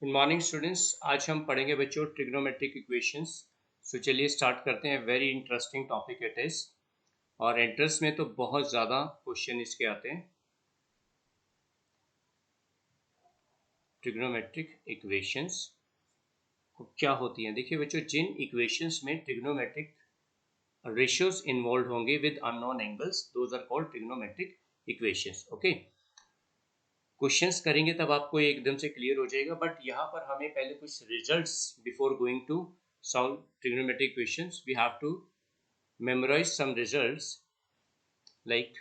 Good morning students. आज हम पढ़ेंगे बच्चों ट्रिग्नोमेट्रिक इक्वेशंस। सो चलिए स्टार्ट करते हैं। Very interesting topic it is, और एंट्रेंस में तो बहुत ज़्यादा क्वेश्चन इसके आते हैं। ट्रिग्नोमेट्रिक इक्वेशंस क्या होती हैं? देखिए बच्चों, जिन इक्वेशंस में ट्रिग्नोमेट्रिक रेशियोज इन्वॉल्व होंगे with unknown angles, those are called trigonometric equations. Okay, questions करेंगे तब आपको एकदम से क्लियर हो जाएगा, बट यहाँ पर हमें पहले कुछ results before going to solve trigonometric equations we have to memorize some results, like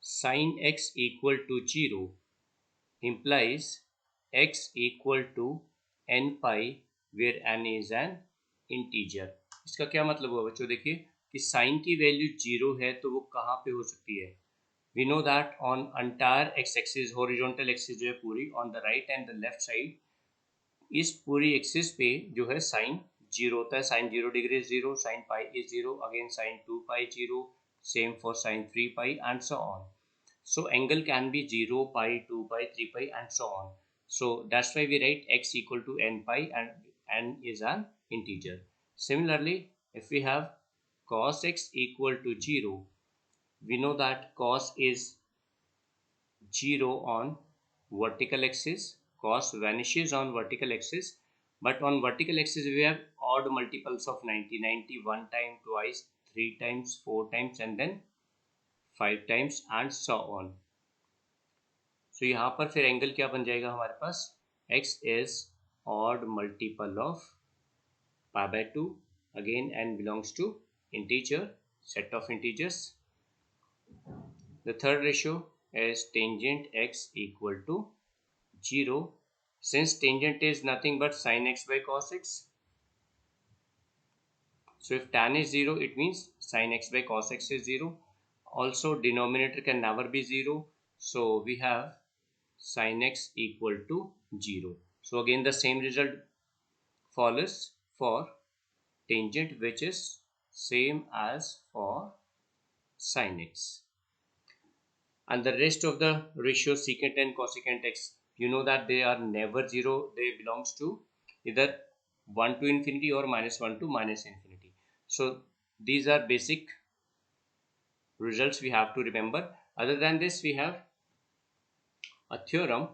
sin x equal to 0 implies x equal to n pi where n is an integer। इसका क्या मतलब हुआ बच्चों? देखिए कि sin की वैल्यू 0 है तो वो कहाँ पे हो सकती है? We know that on entire x axis, horizontal axis जो है पूरी, on the right and the left side, इस पूरी एक्सिस पे जो है साइन जीरो होता है। Sine 0 degree is 0, sine pi is 0, again sine 2 pi 0, same for sine 3 pi and so on. So angle can be 0, pi, 2 pi, 3 pi and so on. So that's why we write x equal to n pi and n is an integer. Similarly, if we have cos x equal to 0, we know that cos is 0 on vertical axis. Cos vanishes on vertical axis, but on vertical axis we have odd multiples of 90, 90 one time, twice, three times, four times and then five times and so on. So यहाँ पर फिर angle क्या बन जाएगा हमारे पास? x is odd multiple of pi by 2, again n belongs to integer, set of integers. The third ratio is tangent x equal to 0, since tangent is nothing but sin x by cos x. So if tan is 0, it means sin x by cos x is 0. Also denominator can never be 0, so we have sin x equal to 0. So again the same result follows for tangent, which is same as for sin x. And the rest of the ratios, secant and cosecant x, you know that they are never 0. They belongs to either 1 to infinity or -1 to -infinity. So these are basic results we have to remember. Other than this, we have a theorem.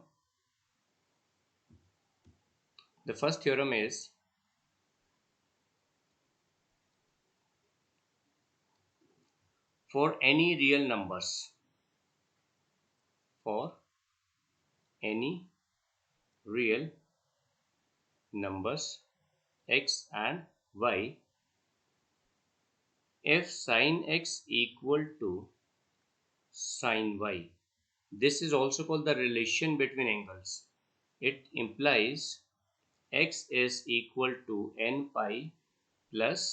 The first theorem is for any real numbers, for any real numbers x and y, if sin x equal to sin y, this is also called the relation between angles. It implies x is equal to n pi plus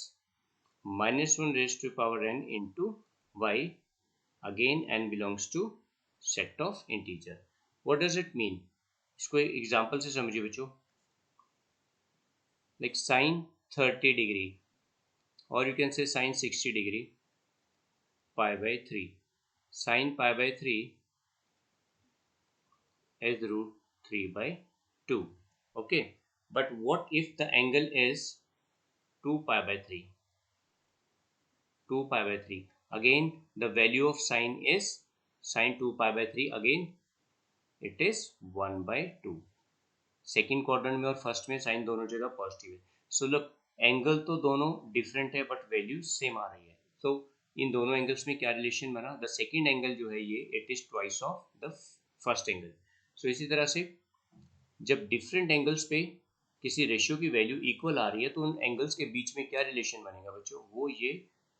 -1 raised to power n into y, again n belongs to set of integer. What does it mean? इसको example से समझिए बच्चों। like sin 30 degree, or you can say sin 60 degree, pi by 3. Sin pi by 3 is root 3 by 2. Okay, but what if the angle is 2 pi by 3? 2 pi by 3, again the value of sin is sin 2 pi by 3, again it is 1 by 2. Second quadrant में और first में sign दोनों जगह positive है। So look, angle तो दोनों different है but value same आ रही है। तो इन दोनों एंगल्स में क्या रिलेशन बना? द सेकेंड एंगल जो है ये, it is twice of the first angle. So इसी तरह से जब डिफरेंट एंगल्स पे किसी रेशियो की वैल्यू इक्वल आ रही है तो उन एंगल्स के बीच में क्या रिलेशन बनेगा बच्चों, वो ये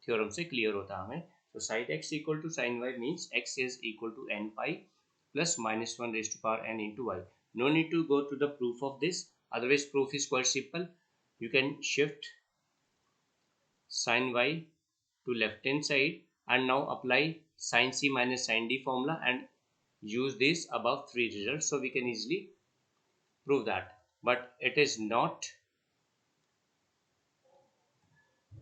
थ्योरम से क्लियर होता है हमें। तो sine x equal to sine y means x is equal to n pi plus -1 raised to power n into y. No need to go to the proof of this, otherwise proof is quite simple. You can shift sin y to left hand side and now apply sin c minus sin d formula and use this above three results, so we can easily prove that. But it is not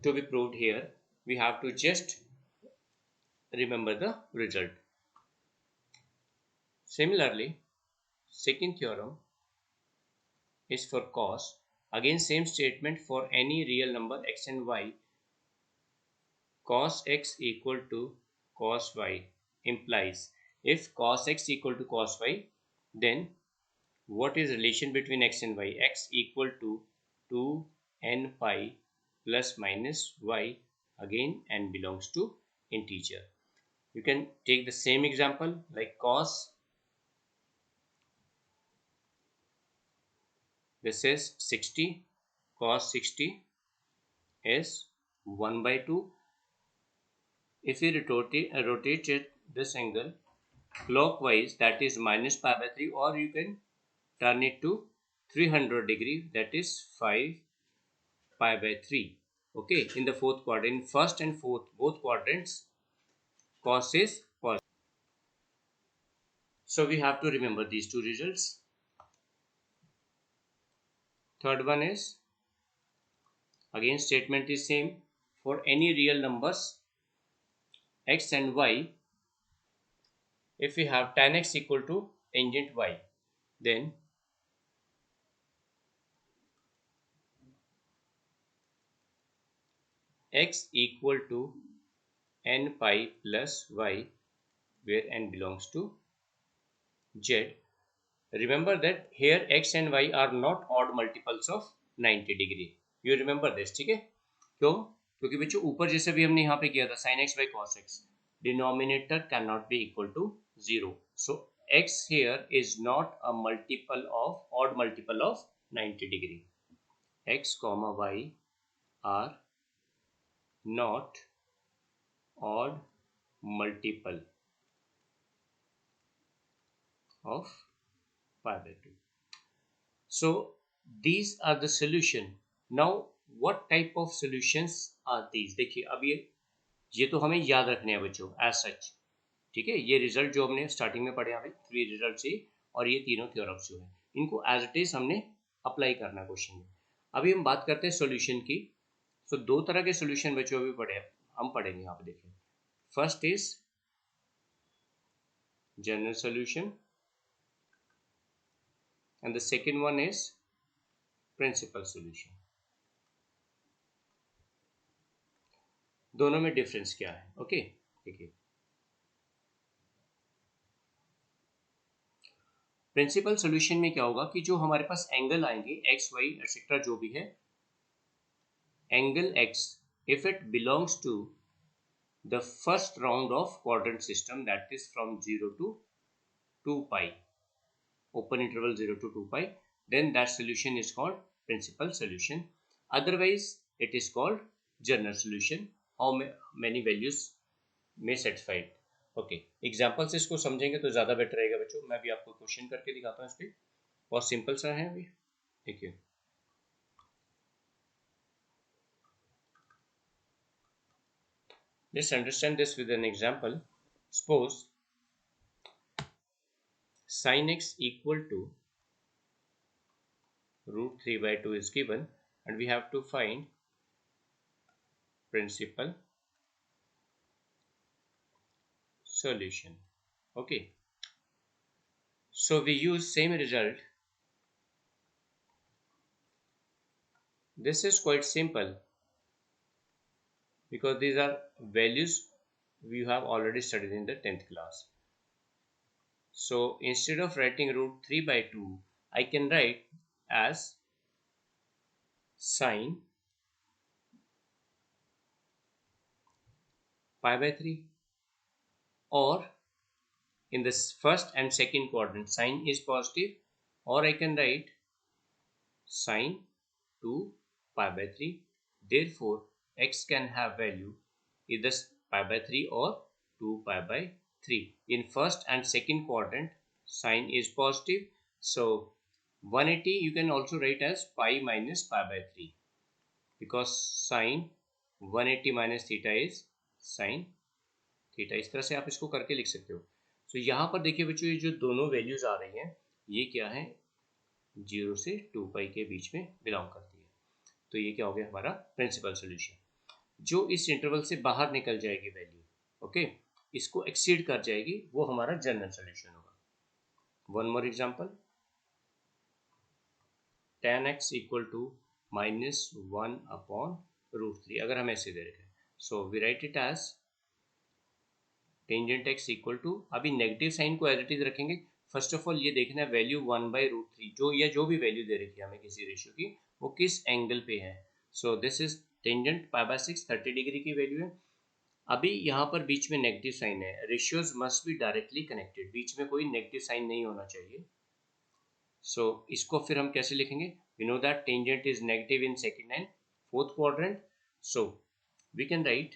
to be proved here, we have to just remember the result. Similarly, Second theorem is for cos. Again same statement, for any real number x and y, cos x equal to cos y implies if cos x equal to cos y, then what is relation between x and y? X equal to 2n pi plus minus y, again n belongs to integer. You can take the same example like cos, this is 60, cos 60 is 1 by 2. If we rotate it this angle clockwise, that is minus pi by 3, or you can turn it to 300 degree, that is 5 pi by 3. Okay, in the fourth quadrant, first and fourth both quadrants cos is positive. So we have to remember these two results. Third one is, again statement is same, for any real numbers x and y, if we have tan x equal to tangent y, then x equal to n pi plus y, where n belongs to z. Remember that here x and y are not odd multiples of 90 degree. You remember this, ठीक है? क्यों? क्योंकि बच्चों ऊपर जैसे भी हमने यहाँ पे किया था sin x by cos x, denominator cannot be equal to 0. So x here is not a multiple of odd multiple of 90 degree. X comma y are not odd multiple of pi by 2. So these are the solution. Now what type of solutions are these? देखिए अब ये तो हमें याद रखने हैं बच्चों as such, ठीक है? ये रिजल्ट जो हमने स्टार्टिंग में पढ़े, हमें 3 रिजल्ट से और ये तीनों थ्योरम्स जो है इनको एज इट इज हमने अप्लाई करना क्वेश्चन में. अभी हम बात करते हैं सॉल्यूशन की. सो दो तरह के सॉल्यूशन बच्चों अभी हम पढ़ेंगे यहाँ पे. देखिए first is general solution and the second one is principal solution. दोनों में डिफरेंस क्या है? ओके देखिए, प्रिंसिपल सॉल्यूशन में क्या होगा कि जो हमारे पास एंगल आएंगे एक्स वाई एक्सेट्रा जो भी है, angle x if it belongs to the first round of quadrant system, that is from 0 to 2 pi, open interval 0 to 2 pi, then that solution is called principal solution. Otherwise it is called general solution. How many values may satisfied. Okay example से इसको समझेंगे तो ज़्यादा better रहेगा बच्चों. मैं भी आपको क्वेश्चन करके दिखाता हूँ. इस पर बहुत सिंपल सा है अभी. देखिए let's understand this with an example. Suppose sin x equal to root 3 by 2 is given and we have to find principal solution. Okay, so we use same result. This is quite simple because these are values we have already studied in the 10th class. So instead of writing root 3 by 2, I can write as sin pi by 3, or in this first and second quadrant sin is positive, or I can write sin 2 pi by 3. Therefore x can have value either pi by 3 or 2 pi by 3. In first and second quadrant sin is positive, so 180 you can also write as pi minus pi by 3, because sin 180 minus theta is sin theta. इस तरह से आप इसको करके लिख सकते हो. सो यहाँ पर देखिए बच्चों, ये जो दोनों वैल्यूज आ रही हैं ये क्या है, 0 से 2 पाई के बीच में बिलोंग करती है. तो ये क्या हो गया हमारा प्रिंसिपल सॉल्यूशन. जो इस इंटरवल से बाहर निकल जाएगी वैल्यू, ओके, इसको एक्सीड कर जाएगी, वो हमारा जनरल सॉल्यूशन होगा. One more example, tan x equal to -1/√3, अगर हम ऐसे दे रखे, so we write it as tangent x equal to, अभी नेगेटिव साइन को एज इट इज रखेंगे। फर्स्ट ऑफ ऑल ये देखना है वैल्यू 1/√3 जो, या जो भी वैल्यू दे रखी है हमें किसी रेशियो की, वो किस एंगल पे है। So this is tangent π/6 30 degree की वैल्यू है। अभी यहाँ पर बीच में नेगेटिव साइन है, ratios must be directly connected, बीच में कोई नेगेटिव साइन नहीं होना चाहिए। सो इसको फिर हम कैसे लिखेंगे, we know that tangent is negative in second and fourth quadrant, so we can write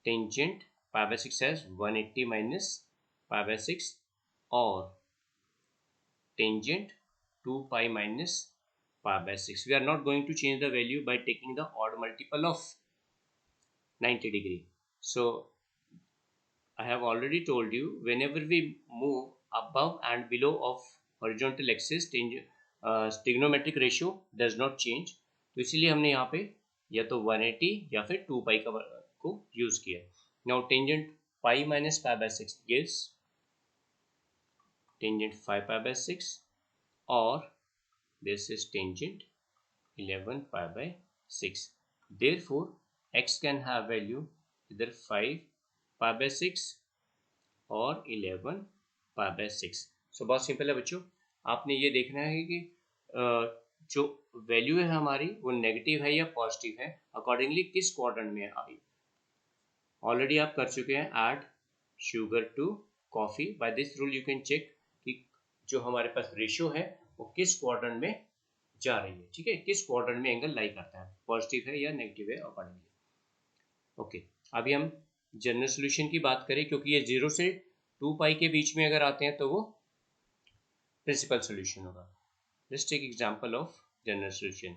tangent π/6 as 180 minus π/6 or tangent 2 pi minus π/6. We are not going to change the value by taking the odd multiple of 90 degree. So I have already told you, whenever we move above and below of horizontal axis, trigonometric ratio does not change. तो इसीलिए हमने यहाँ पे या तो 180 या फिर 2 पाई को यूज किया। Now tangent pi minus π/6 gives tangent 5 π/6, or this is tangent 11 π/6. Therefore x can have value either 5 π/6 और 11 π/6. सो बहुत सिंपल है बच्चों, आपने ये देखना है कि जो वैल्यू है हमारी वो नेगेटिव है या पॉजिटिव है, अकॉर्डिंगली किस क्वाड्रेंट में आई। ऑलरेडी आप कर चुके हैं add sugar to coffee, by this rule you can check कि जो हमारे पास रेशियो है वो किस क्वाड्रेंट में जा रही है, ठीक है, किस क्वाड्रेंट में एंगल लाई करता है, पॉजिटिव है या नेगेटिव है अकॉर्डिंगली। ओके, अभी हम जनरल सोल्यूशन की बात करें, क्योंकि ये 0 से 2 पाई के बीच में अगर आते हैं तो वो प्रिंसिपल सोल्यूशन होगा। Let's take example of general solution.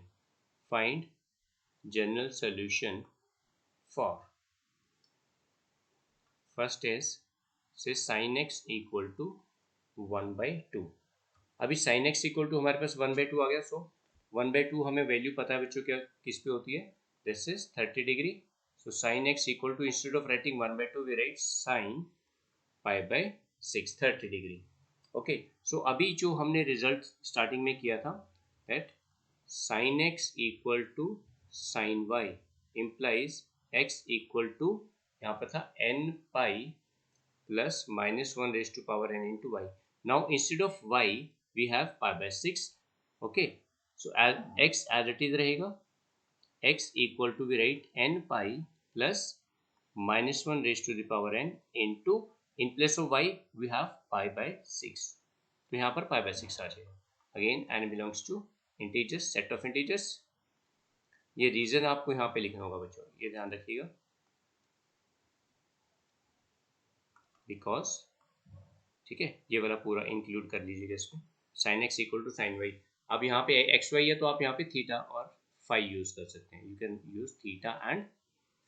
Find general solution for, first is say sin x equal to 1/2। अभी sin x इक्वल टू हमारे पास 1/2 आ गया, सो 1/2 हमें वैल्यू पता है बच्चों क्या किस पे होती है, this is 30 degree. So sin x equal to, instead of writing 1/2 we write sin π/6 30 degree. Okay, so अभी जो हमने रिजल्ट स्टार्टिंग में किया था, that sin x equal to sin y implies x equal to, यहाँ पर था n pi plus -1 raised to power n into y. Now instead of y we have π/6. Okay, so as x as it is रहेगा, x equal to we write n pi plus -1 raised to the power n into, in place of y we have π/6, तो यहाँ पर π/6 आ जाएगा। Again n belongs to integers, set of integers। ये reason आपको यहाँ पे लिखना होगा बच्चों, ये ध्यान रखिएगा, बिकॉज, ठीक है, ये वाला पूरा इंक्लूड कर लीजिएगा इसमें, sin x equal to sin y। अब यहाँ पे एक्स वाई है तो आप यहाँ पे थीटा और फाई यूज कर सकते हैं, you can use theta and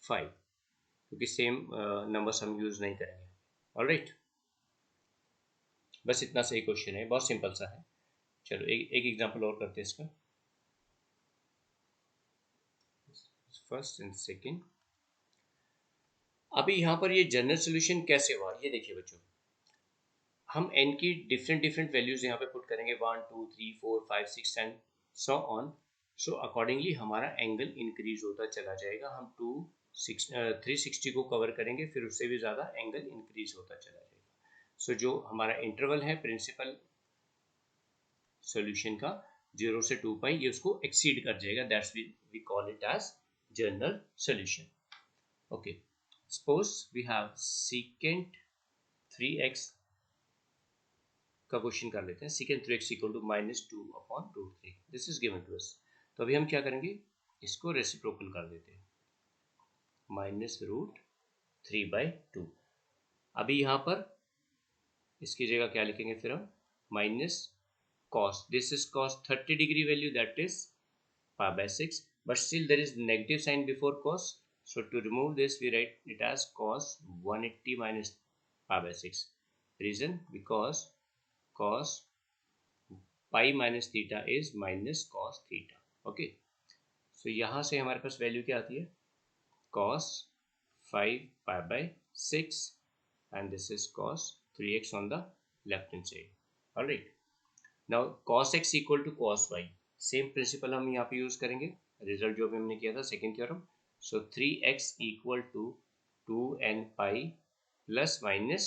phi, क्योंकि सेम नंबर्स हम यूज नहीं करेंगे। ऑलराइट, बस इतना सही क्वेश्चन है, बहुत सिंपल सा है। चलो एक एग्जांपल और करते हैं इसका, फर्स्ट एंड सेकंड। अभी यहाँ पर ये जनरल सोल्यूशन कैसे हुआ, ये देखिए बच्चों, हम n की डिफरेंट वैल्यूज यहाँ पे पुट करेंगे, 1 2 3 4 5 6 and so on. So accordingly हमारा एंगल इंक्रीज होता चला जाएगा, हम 360 को कवर करेंगे, फिर उससे भी ज़्यादा एंगल इंक्रीज होता चला जाएगा। सो जो हमारा इंटरवल है प्रिंसिपल सोल्यूशन का 0 से 2 पाई, ये उसको एक्सीड कर जाएगा, that's we call it as general solution. Okay, suppose we have secant 3x का क्वेश्चन कर लेते हैं, secant 3x equal to -2/√3, this is given to us. तो अभी हम क्या करेंगे, इसको रेसिप्रोकल कर देते हैं, -√3/2। अभी यहाँ पर इसकी जगह क्या लिखेंगे, फिर हम minus cos, this is cos 30 degree value, that is π/6, but still there is negative sign before cos, so to remove this we write it as cos 180 minus π/6, reason because cos pi minus theta is minus cos theta। Okay, so यहाँ से हमारे पास value क्या आती है, cos 5 π/6 and this is cos 3x on the left hand side। Alright, now cos x equal to cos y, same principle हम यहाँ पे use करेंगे, रिजल्ट जो भी हमने किया था second theorem. So 3x equal to 2n pi plus minus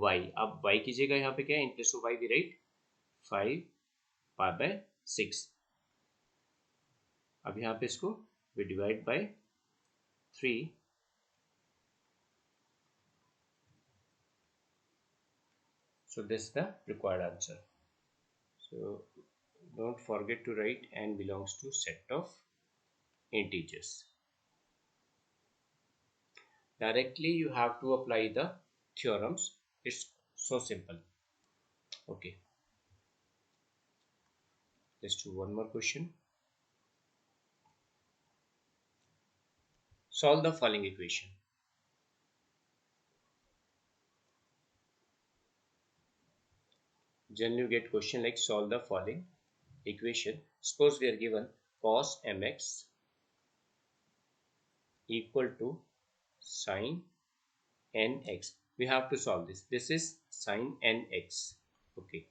y। अब y की जगह यहाँ पे क्या है, in place of y we write 5 pi by 6। अब यहाँ पे इसको we divide by 3, so this is the required answer. So don't forget to write n belongs to set of integers. Directly you have to apply the theorems. It's so simple. Okay, let's do one more question. Solve the following equation. Generally you get question like solve the following equation. Suppose we are given cos mx equal to sin nx. We have to solve this. This is sin nx. Okay,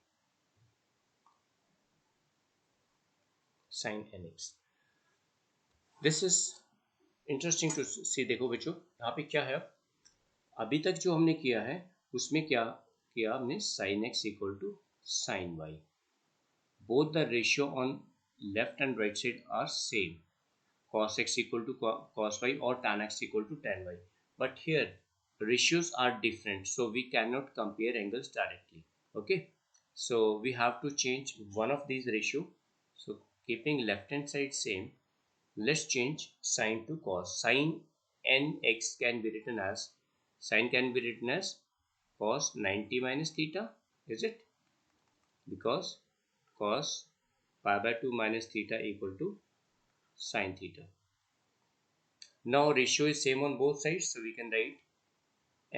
sin nx. This is interesting to see. देखो बच्चों यहाँ पे क्या है, अभी तक जो हमने किया है उसमें क्या किया हमने, sine x equal to sine y. Both the ratio on left and right side are same, cos x equal to cos y or tan x equal to tan y, but here ratios are different, so we cannot compare angles directly. Okay, so we have to change one of these ratio. So keeping left hand side same, let's change sine to cos. Sin nx can be written as, sine can be written as cos 90 minus theta, is it? Because cos pi by 2 minus theta equal to sin theta. Now ratio is same on both sides, so we can write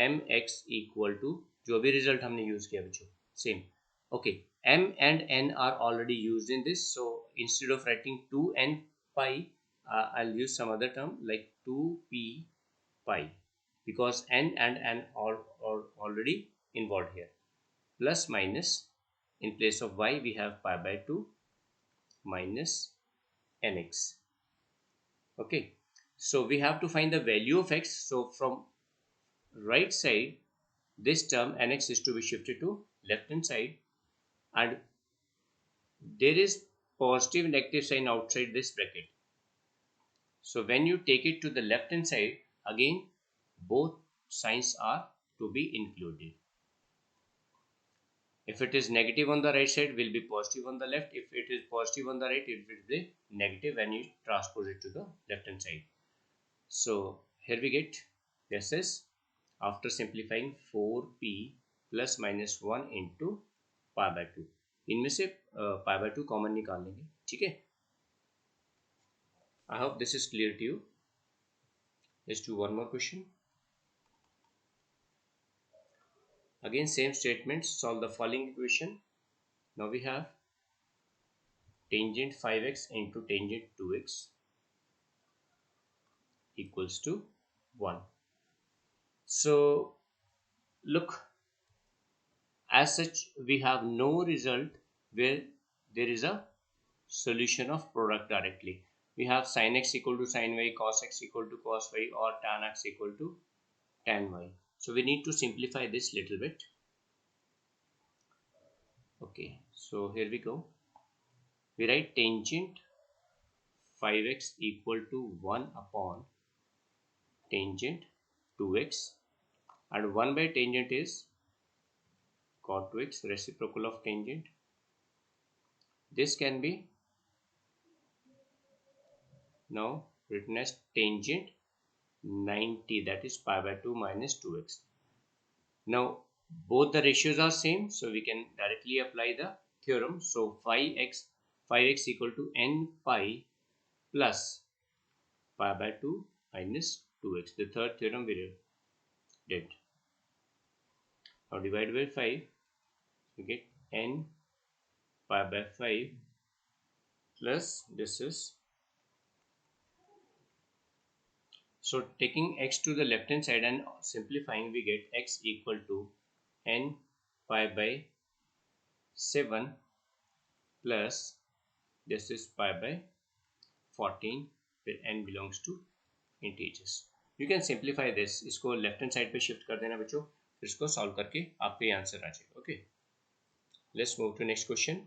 mx equal to, जो भी result हमने use किया बच्चों same. Okay, m and n are already used in this, so instead of writing 2n pi, I'll use some other term like 2p pi, because n and n are already involved here. Plus minus, in place of y we have pi by 2 minus nx. Okay, so we have to find the value of x. So from right side, this term nx is to be shifted to left hand side, and there is positive negative sign outside this bracket. So when you take it to the left hand side, again both signs are to be included. If it is negative on the right side, will be positive on the left. If it is positive on the right, it will be negative when you transpose it to the left hand side. So here we get, this is after simplifying 4p plus minus 1 into pi by 2, इनमें से pi by 2 common निकाल लेंगे, ठीक है। I hope this is clear to you. Let's do one more question. Again same statements, solve the following equation. Now we have tangent 5x into tangent 2x equals to 1. So look, as such we have no result where there is a solution of product directly. We have sin x equal to sin y, cos x equal to cos y, or tan x equal to tan y. So we need to simplify this little bit. Okay, so here we go. We write tangent 5x equal to 1 upon tangent 2x, and 1 by tangent is cot 2x, reciprocal of tangent. This can be now written as tangent 90, that is pi by 2 minus 2x. Now both the ratios are same, so we can directly apply the theorem. So 5x equal to n pi plus pi by 2 minus 2x. The third theorem we did. Now divide by 5, we get n pi by 5 plus this is, so taking x to the left hand side and simplifying, we get x equal to n pi by 7 plus This is pi by 14 where n belongs to integers. You can simplify this. इसको left hand side पे shift कर देना बच्चों, फिर इसको solve करके आपको ये आंसर आ जाएगा. Okay, let's move to next question.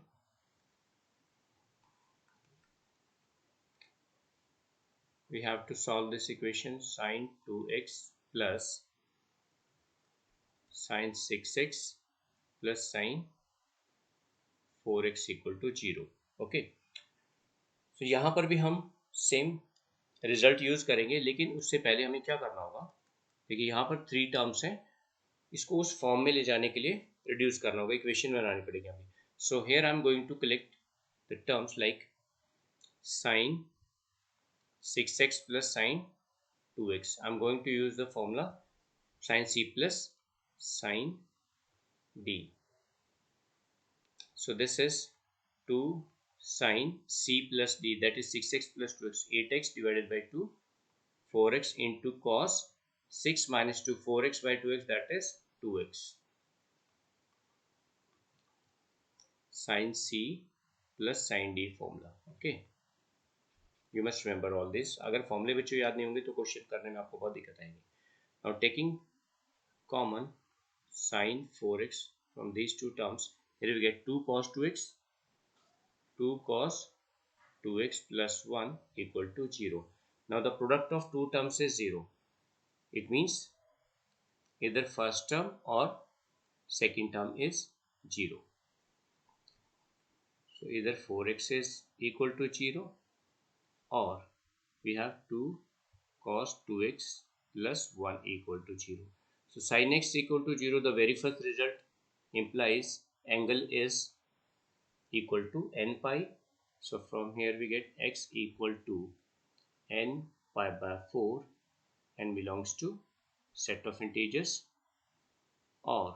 We have to solve this equation sin 2x plus sin 6x plus sin 4x equal to 0. Okay, तो यहाँ पर भी हम सेम रिजल्ट यूज करेंगे, लेकिन उससे पहले हमें क्या करना होगा. देखिए यहाँ पर 3 टर्म्स हैं, इसको उस फॉर्म में ले जाने के लिए रिड्यूस करना होगा, इक्वेशन बनानी पड़ेगी हमें. So here I am going to collect the terms like sin 6x plus sin 2x. I'm going to use the formula sin c plus sin d. So this is 2 sin c plus d, that is 6x plus 2x, 8x divided by 2, 4x into cos 6 minus 2, 4x by 2x, that is 2x. Sin c plus sin d formula. Okay, you must remember all this. अगर फॉर्मूले बच्चों याद नहीं होंगे तो question करने में आपको बहुत दिक्कत आएगी. Now taking common sin 4x from these two terms, here we get 2 cos 2x, 2 cos 2x plus 1 equal to 0. Now the product of two terms is 0. It means either first term or second term is 0. So either 4x is equal to 0 or we have 2 cos 2x plus 1 equal to 0. So sin x equal to 0, the very first result implies angle is equal to n pi. So from here we get x equal to n pi by 4, n belongs to set of integers, or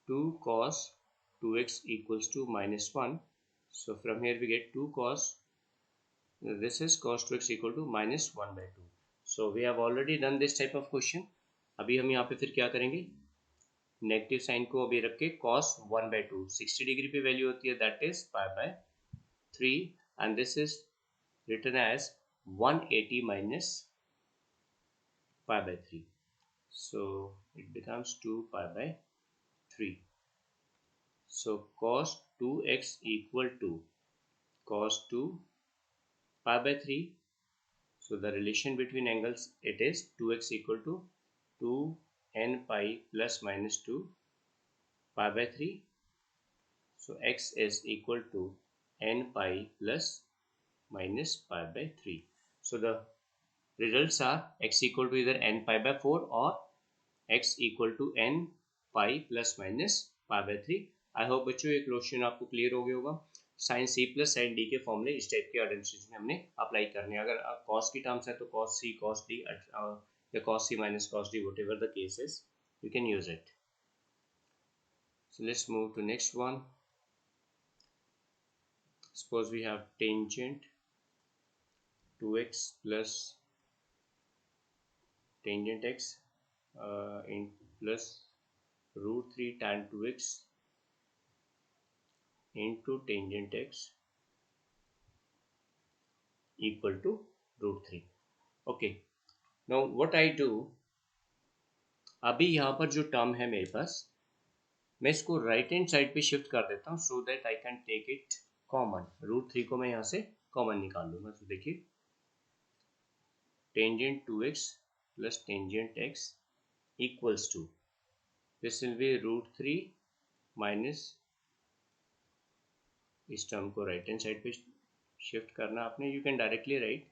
2 cos 2x equals to minus 1. So from here we get 2 cos, this is cos 2x equal to minus 1 by 2. So we have already done this type of question. अभी हम यहाँ पे फिर क्या करेंगे, negative sine को अभी रख के cos 1 by 2, 60 डिग्री पे वैल्यू होती है, that is pi by 3, and this is written as 180 minus pi by 3. So it becomes 2 pi by 3. So cos 2x equal to cos 2 pi by 3. So the relation between angles, it is 2x equal to 2 n pi plus minus 2 pi by 3. So x is equal to n pi plus minus pi by 3. So the results are x equal to either n pi by 4 or x equal to n pi plus minus pi by 3. I hope बच्चों ये question आपको clear हो गया होगा. Sine C plus sine D के फॉर्मूले इस type के आइडेंटिफिकेशन हमने अप्लाई करने हैं. अगर कॉस की टर्म्स है तो कॉस सी कॉस डी या cos C minus cos D, whatever the case is, you can use it. So let's move to next one. Suppose we have tangent 2x plus tangent x in plus root 3 tan 2x into tangent x equal to root 3. Okay, now what I do, अभी यहाँ पर जो term है मेरे पास, मैं इसको right hand side पे शिफ्ट कर देता हूँ so that I can take it common. Root 3 को मैं यहाँ से कॉमन निकाल लूँगा. तो देखिए tangent 2x plus tangent x equals to, this will be root 3 minus, इस टर्म को राइट हैंड साइड पे शिफ्ट करना आपने. You can directly write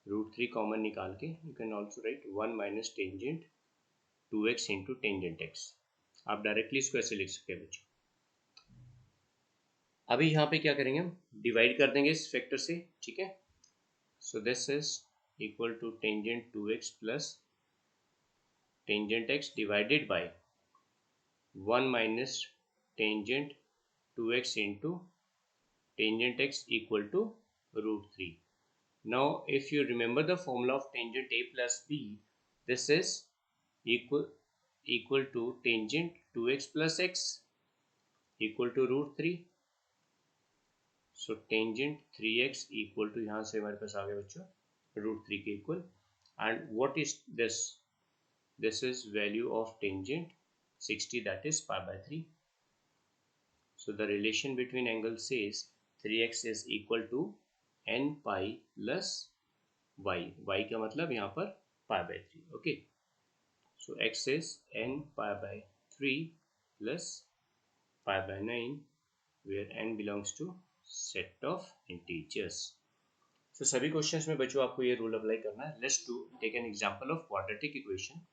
root 3 common निकाल के, you can also write 1 minus tangent 2x into tangent x. आप directly इसको ऐसे लिख सकते हैं बच्चों. अभी यहाँ पे क्या करेंगे, हम डिवाइड कर देंगे इस फैक्टर से. ठीक है, so this is equal to tangent 2x plus tangent x divided by 1 minus tangent 2x into tangent x equal to root 3. Now if you remember the formula of tangent a plus b, this is equal to tangent 2x plus x. Equal to √3. So tangent 3x equal to, यहाँ से हमारे पास आ गया बच्चों √3 के equal. And what is this? This is value of tangent 60, that is pi by 3. So the relation between angle says 3x is equal to n pi plus y. Y का मतलब यहाँ पर pi by 3. Okay. So x is n pi by 3 plus pi by 9, where n belongs to set of integers. So सभी questions में बच्चों आपको ये rule apply करना है. Let's take an example of quadratic equation.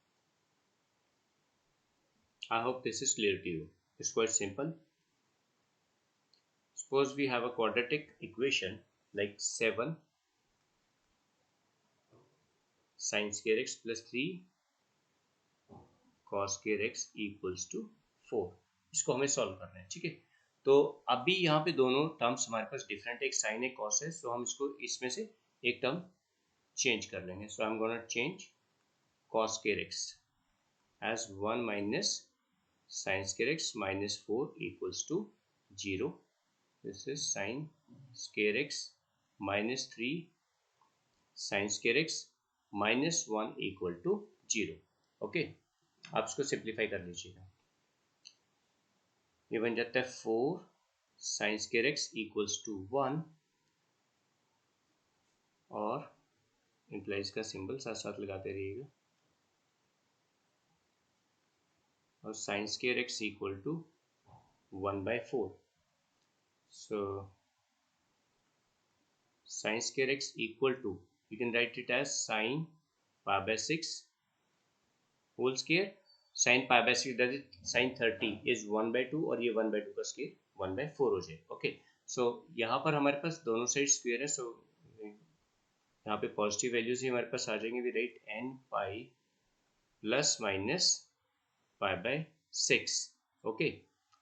I hope this is clear to you. It's quite simple. Suppose we have a quadratic equation like 7 sin square x plus 3 cos square x equals to 4. इसको हमें solve करना है. ठीक है, तो अभी यहाँ पे दोनों टर्म्स हमारे पास डिफरेंट, एक साइन एक कॉस है. सो हम इसको इसमें से एक टर्म चेंज कर लेंगे. So I am gonna change cos square x as 1 minus sin square x minus 4 equals to 0. This is sin square x minus 3 sin square x minus 1 equal to 0. Okay, आप इसको simplify कर लीजिएगा. ये बन जाता है 4 sin square x equals to 1, और implies का सिंबल साथ साथ लगाते रहिएगा, और sin square x equal to 1/4. So sin square x equal to, you can write it as sin pi by 6 whole square. sin pi by 6, that is sin 30 is 1/2, और ये 1/2 का स्क्वायर 1/4 हो जाए. ओके, सो यहाँ पर हमारे पास दोनों side square है. सो यहाँ पे पॉजिटिव वैल्यूज ही हमारे पास आ जाएंगे. We write n pi plus minus pi by 6. Okay,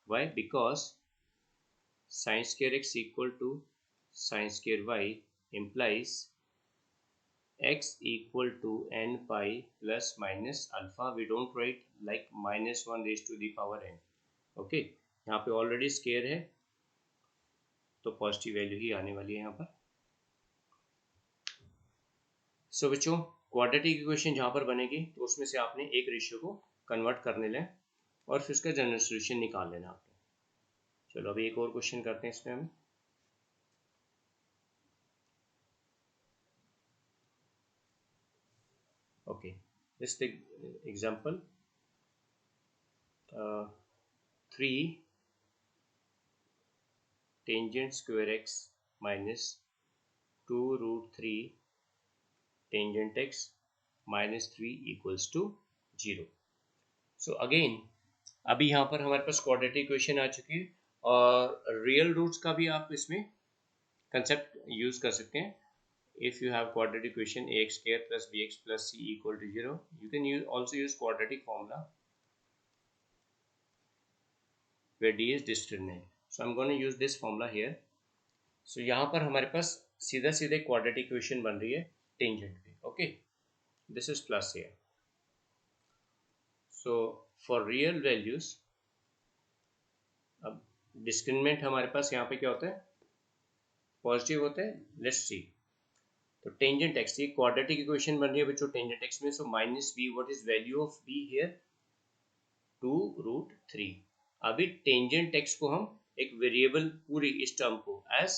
why? Because sin square x equal to sin square y implies x equal to n pi plus minus alpha. We don't write like minus 1 raised to the power n. Okay, यहाँ पे already square है तो positive value ही आने वाली है यहाँ पर. सो बच्चों, क्वाड्रेटिक इक्वेशन जहाँ पर बनेगी तो उसमें से आपने एक रेशियो को कन्वर्ट करने लें और फिर उसका जनरल सॉल्यूशन निकाल लेना आपने. चलो अभी एक और क्वेश्चन करते हैं इसमें हम. Okay, let's take example 3 tangent square x minus 2√3 tangent x minus 3 equals to 0. So again, अभी यहाँ पर हमारे पास क्वाड्रेटिक इक्वेशन आ चुकी है, और रियल रूट्स का भी आप इसमें कंसेप्ट यूज कर सकते हैं. If you have quadratic equation ax square plus bx plus c equal to 0, you can also use quadratic formula where d is discriminant. So I'm going to use this formula here. So यहाँ पर हमारे पास सीधा सीधे quadratic equation बन रही है tangent पे. Okay, this is plus here. So for real values, अब discriminant हमारे पास यहाँ पे क्या होता है, पॉजिटिव होता है. Let's see. तो टेंजेंट एक्स, ये क्वाड्रेटिक इक्वेशन बन रही है बच्चों टेंजेंट एक्स में. So minus b, what is value of b here? 2√3. अभी टेंजेंट एक्स को हम एक वेरिएबल, पूरी इस टर्म को एज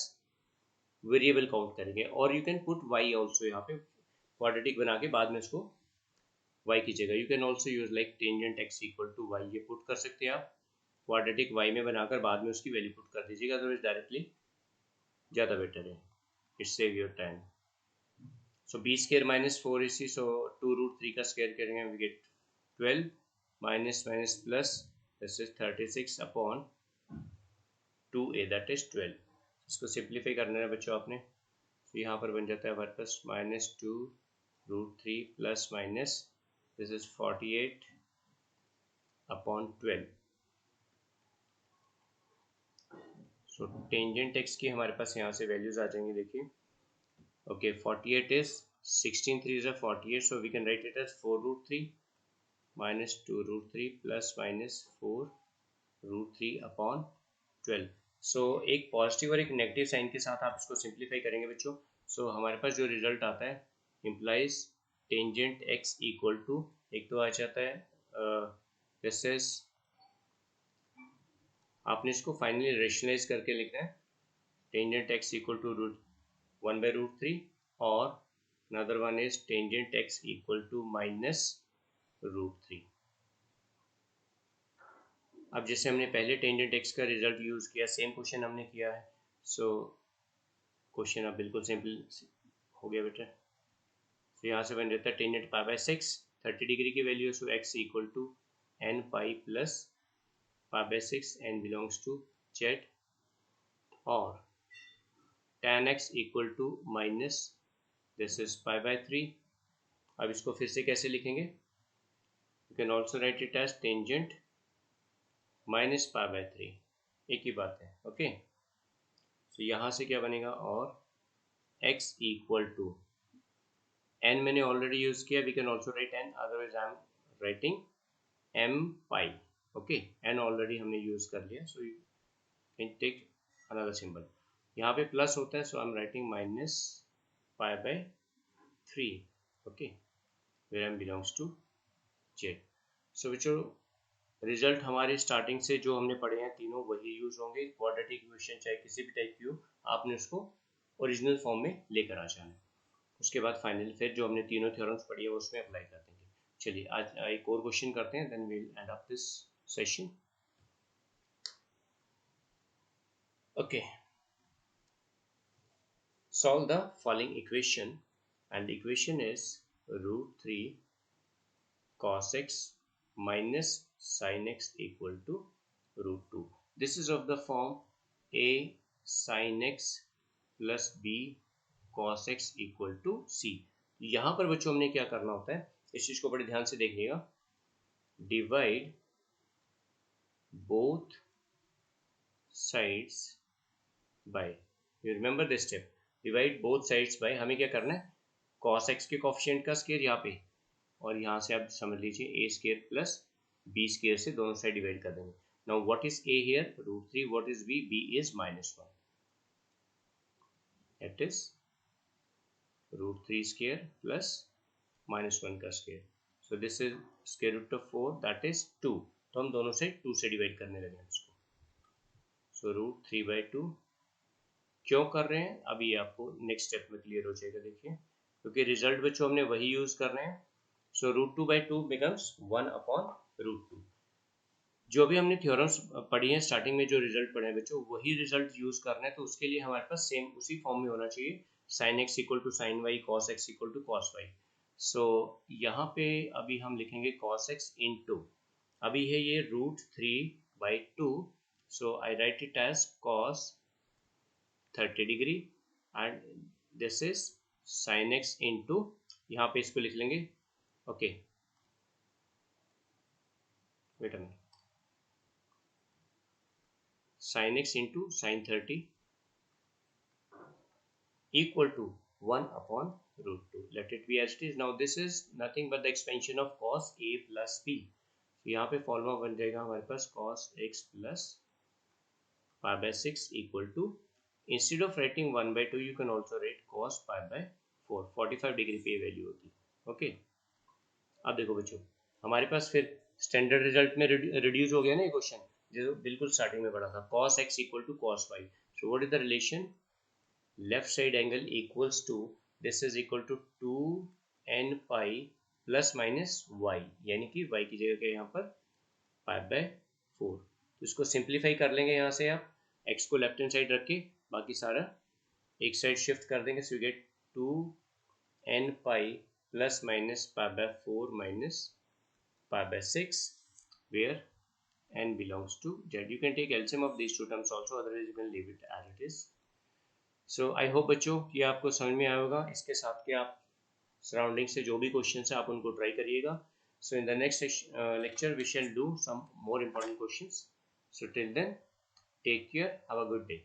वेरिएबल काउंट करेंगे, और you can put y also. यहाँ पे क्वाड्रेटिक बना के बाद में इसको वाई की जगह you can also use like tangent x equal to y, ये पुट कर सकते हैं आप. क्वाड्रेटिक वाई में बनाकर बाद में उसकी वैल्यू पुट कर दीजिएगा, अदरवाइज डायरेक्टली ज़्यादा बेटर है. It save your time. So b square minus 4ac, so 2√3 का स्क्वायर करेंगे, we get 12 minus minus plus, this is 36 upon 2a, that is 12. इसको सिंप्लीफाई करना है बच्चों आपने. तो यहाँ पर बन जाता है हमारे पास -2√3 plus minus, this is 48 upon 12. So tangent x की हमारे पास यहाँ से वैल्यूज आ जाएंगी. देखिए, okay, 48 is 16 3s are 48, so we can write it as 4√3 minus 2√3 plus minus 4√3 upon 12। सो एक पॉजिटिव और एक नेगेटिव साइन के साथ आप इसको सिंप्लीफाई करेंगे बच्चों। सो हमारे पास जो रिजल्ट आता है implies tangent x equal to, एक तो आ जाता है दिस इज, आपने इसको फाइनली रेशनलाइज करके लिखना है, tangent x equal to root 1/√3, और another one is tangent x equal to -√3। अब जैसे हमने पहले टेंजेंट x का रिजल्ट यूज किया, सेम क्वेश्चन हमने किया है। सो क्वेश्चन अब बिल्कुल सिंपल हो गया बेटा। तो यहाँ से बन जाता है टेंजेंट π/6 30 डिग्री की value, so x equal to n pi plus π/6 n belongs to z, और tan x equal to minus this is π/3। अब इसको फिर से कैसे लिखेंगे, you can also write it as tangent minus π/3, एक ही बात है। ओके, तो यहाँ से क्या बनेगा, और x इक्वल टू n मैंने ऑलरेडी यूज किया, we can also write n, otherwise I am writing m pi. Okay, n already हमने यूज कर लिया, so you can take another symbol. यहाँ पे प्लस होता है, so I am writing minus π/3। Okay, where m belongs to z। So बच्चों result हमारे starting से जो हमने पढ़े हैं तीनों वही यूज होंगे। क्वाड्रेटिक इक्वेशन चाहे किसी भी टाइप की हो, आपने उसको ओरिजिनल फॉर्म में लेकर आ जाना है। उसके बाद फाइनल फिर जो हमने तीनों थ्योरम्स पढ़ी है उसमें अप्लाई कर देंगे। चलिए आज एक और क्वेश्चन करते हैं, then we will end up this session. Okay, solve the following equation, and the equation is √3 cos x minus sin x equal to √2. This is of the form a sin x plus b cos x equal to c। यहाँ पर बच्चों हमने क्या करना होता है, इस चीज को बड़े ध्यान से देखिएगा। Divide both sides by, you remember this step, divide both sides by, हमें क्या करना है, cos x के कोफिशिएंट का स्क्वायर यहाँ पे, और यहाँ से आप समझ लीजिए a square plus b square से दोनों साइड डिवाइड कर देंगे। Now what is a here, √3, what is b, b is -1, that is √3 square plus -1 का square, so this is square root of 4, that is 2। तो हम दोनों साइड 2 से divide करने लगे हैं इसको। सो √3/2 क्यों कर रहे हैं, अभी आपको नेक्स्ट स्टेप में क्लियर हो जाएगा। देखिए, क्योंकि रिजल्ट बच्चों हमने वही यूज कर रहे हैं, सो √2/2 बिकम्स 1/√2। जो भी हमने थ्योरम्स पढ़ी हैं स्टार्टिंग में, जो रिजल्ट पढ़े हैं बच्चों, वही रिजल्ट यूज करना है। तो उसके लिए हमारे पास सेम उसी फॉर्म में होना चाहिए, sin x equal to sine y, cos x equal to cos y। So यहाँ पे अभी हम लिखेंगे cos x इंटू, अभी है ये √3/2, so I write it as cos 30 degree, and this is sin x into, यहाँ पे इसको लिख लेंगे, okay wait a minute, sin x into sin 30 equal to 1/√2. Let it be as it is. Now this is nothing but the expansion of cos a plus b. तो यहाँ पे formula बन जाएगा हमारे पास cos x plus π/6 equal to, instead of writing 1/2 you can also write cos π/4, 45 degree पे value होती है। Okay, अब देखो बच्चों, हमारे पास फिर स्टैंडर्ड रिजल्ट में रिड्यूस हो गया ना ये क्वेश्चन, जो बिल्कुल स्टार्टिंग में पढ़ा था, cos x equal to cos y। So what is the relation, left side angle equals to, this is equal to 2n pi plus minus y, यानी कि y की जगह क्या यहाँ पर π/4। तो इसको सिंप्लीफाई कर लेंगे, यहाँ से आप x को लेफ्ट हैंड साइड रख के बाकी सारा एक साइड शिफ्ट कर देंगे, so you get 2n pi plus minus π/4 minus π/6, where n belongs to z. You can take LCM of these two terms also, otherwise you can leave it as it is. So I hope बच्चों ये आपको समझ में आया होगा। इसके साथ के आप सराउंडिंग से जो भी क्वेश्चन है आप उनको ट्राई करिएगा। So in the next lecture we shall do some more important questions. So till then, take care, have a good day.